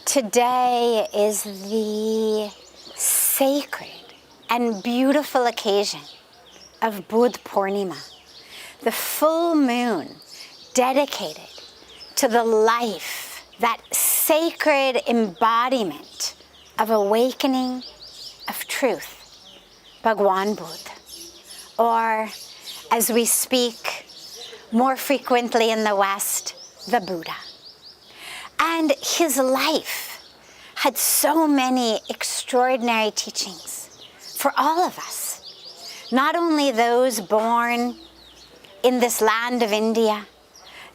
Today is the sacred and beautiful occasion of Buddha Purnima, the full moon dedicated to the life, that sacred embodiment of awakening of truth, Bhagawan Buddha, or as we speak more frequently in the West, the Buddha. And his life had so many extraordinary teachings for all of us, not only those born in this land of India,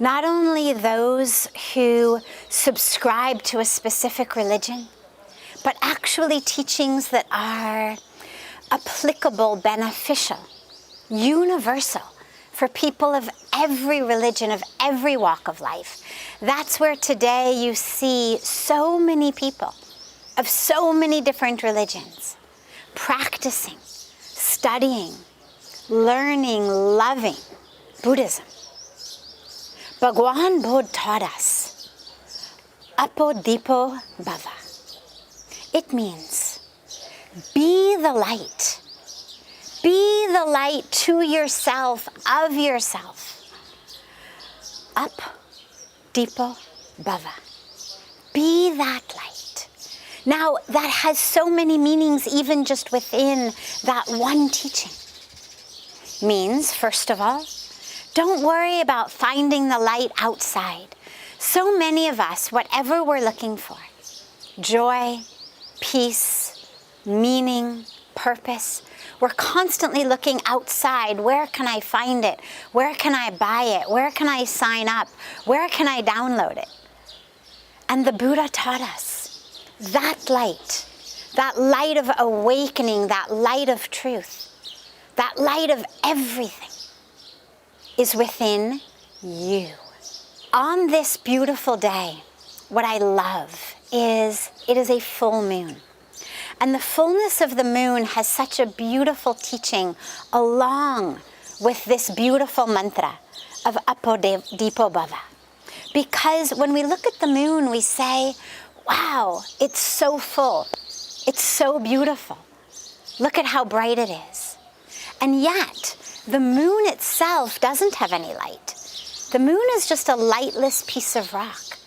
not only those who subscribe to a specific religion, but actually teachings that are applicable, beneficial, universal for people of every religion, of every walk of life. That's where today you see so many people of so many different religions practicing, studying, learning, loving Buddhism. Bhagawan Buddha taught us, Appo Deepo Brava. It means, be the light. Be the light to yourself, of yourself. Appo Deepo Brava. Be that light. Now, that has so many meanings even just within that one teaching. Means, first of all, don't worry about finding the light outside. So many of us, whatever we're looking for, joy, peace, meaning, purpose, we're constantly looking outside. Where can I find it? Where can I buy it? Where can I sign up? Where can I download it? And the Buddha taught us that light of awakening, that light of truth, that light of everything is within you. On this beautiful day, what I love is it is a full moon. And the fullness of the moon has such a beautiful teaching along with this beautiful mantra of Appo Deepo Brava. Because when we look at the moon, we say, wow, it's so full. It's so beautiful. Look at how bright it is. And yet, the moon itself doesn't have any light. The moon is just a lightless piece of rock.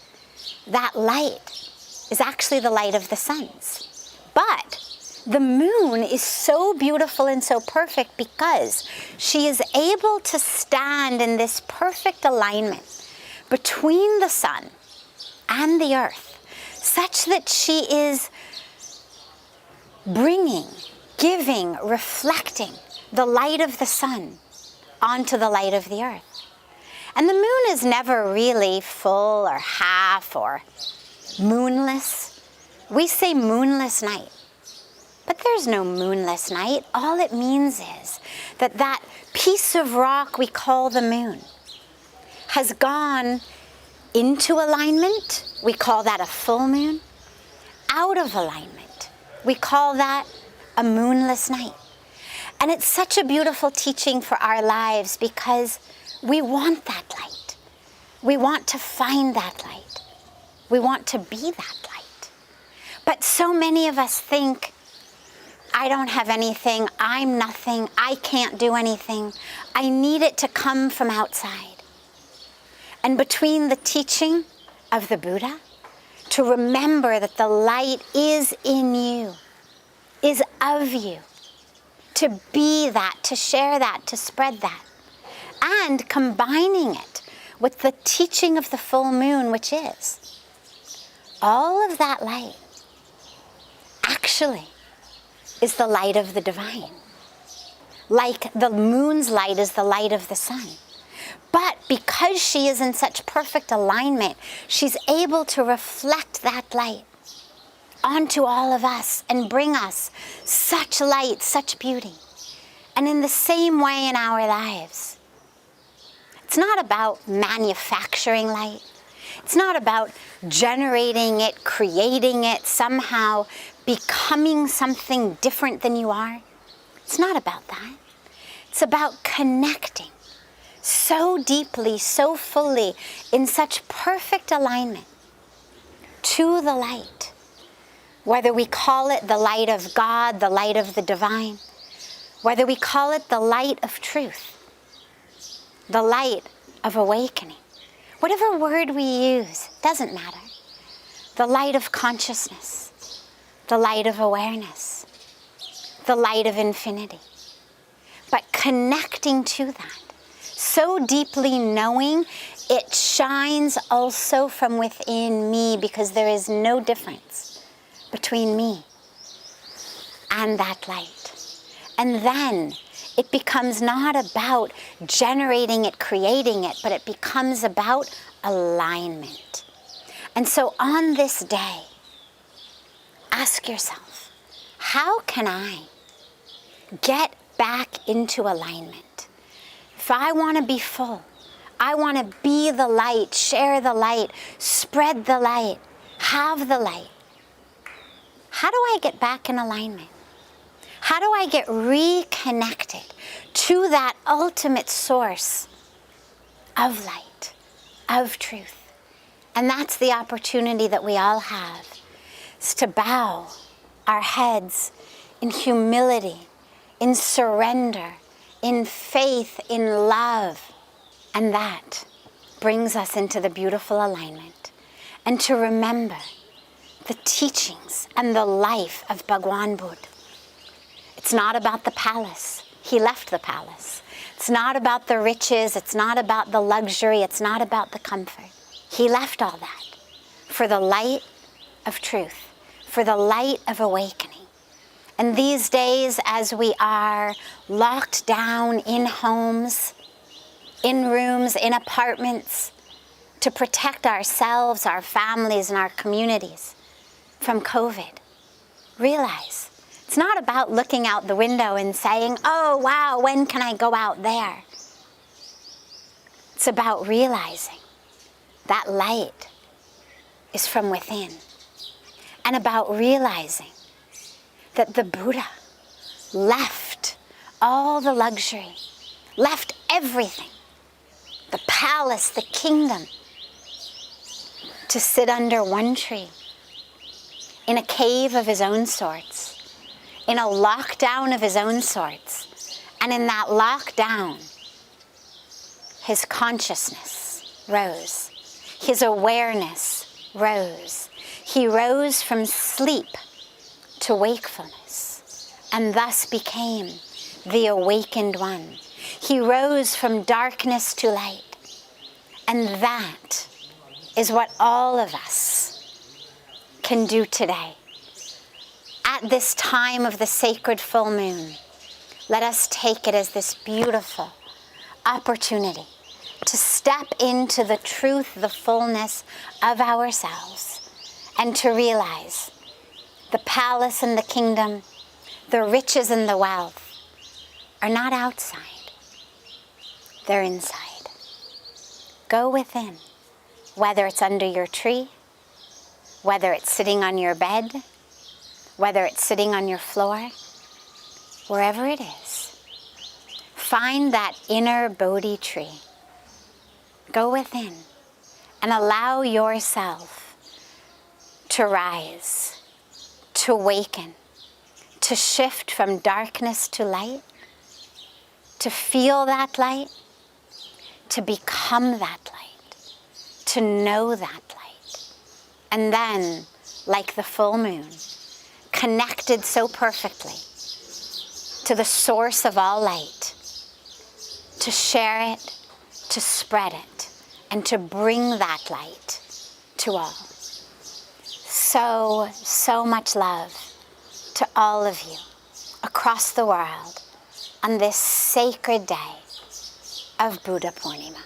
That light is actually the light of the suns. But the moon is so beautiful and so perfect because she is able to stand in this perfect alignment between the sun and the earth, such that she is bringing, giving, reflecting the light of the sun onto the light of the earth. And the moon is never really full or half or moonless. We say moonless night, but there's no moonless night. All it means is that that piece of rock we call the moon has gone into alignment. We call that a full moon. Out of alignment, we call that a moonless night. And it's such a beautiful teaching for our lives because we want that light. We want to find that light. We want to be that light. But so many of us think, I don't have anything, I'm nothing, I can't do anything. I need it to come from outside. And between the teaching of the Buddha, to remember that the light is in you, is of you, to be that, to share that, to spread that, and combining it with the teaching of the full moon, which is all of that light actually is the light of the divine. Like the moon's light is the light of the sun. But because she is in such perfect alignment, she's able to reflect that light onto all of us and bring us such light, such beauty. And in the same way in our lives, it's not about manufacturing light. It's not about generating it, creating it, somehow becoming something different than you are. It's not about that. It's about connecting so deeply, so fully, in such perfect alignment to the light Whether we call it the light of God, the light of the divine, whether we call it the light of truth, the light of awakening, whatever word we use, doesn't matter. The light of consciousness, the light of awareness, the light of infinity. But connecting to that, so deeply knowing it shines also from within me, because there is no difference between me and that light. And then it becomes not about generating it, creating it, but it becomes about alignment. And so on this day, ask yourself, how can I get back into alignment? If I want to be full, I want to be the light, share the light, spread the light, have the light. How do I get back in alignment? How do I get reconnected to that ultimate source of light, of truth? And that's the opportunity that we all have, is to bow our heads in humility, in surrender, in faith, in love. And that brings us into the beautiful alignment. And to remember the teachings and the life of Bhagawan Buddha. It's not about the palace. He left the palace. It's not about the riches. It's not about the luxury. It's not about the comfort. He left all that for the light of truth, for the light of awakening. And these days, as we are locked down in homes, in rooms, in apartments, to protect ourselves, our families, and our communities from COVID, realize it's not about looking out the window and saying, oh, wow, when can I go out there? It's about realizing that light is from within, and about realizing that the Buddha left all the luxury, left everything, the palace, the kingdom, to sit under one tree, in a cave of his own sorts, in a lockdown of his own sorts. And in that lockdown, his consciousness rose, his awareness rose. He rose from sleep to wakefulness, and thus became the awakened one. He rose from darkness to light. And that is what all of us can do today. At this time of the sacred full moon, let us take it as this beautiful opportunity to step into the truth, the fullness of ourselves, and to realize the palace and the kingdom, the riches and the wealth are not outside. They're inside. Go within, whether it's under your tree, whether it's sitting on your bed, whether it's sitting on your floor, wherever it is. Find that inner Bodhi tree. Go within and allow yourself to rise, to awaken, to shift from darkness to light, to feel that light, to become that light, to know that light. And then, like the full moon, connected so perfectly to the source of all light, to share it, to spread it, and to bring that light to all. So, so much love to all of you across the world on this sacred day of Buddha Purnima.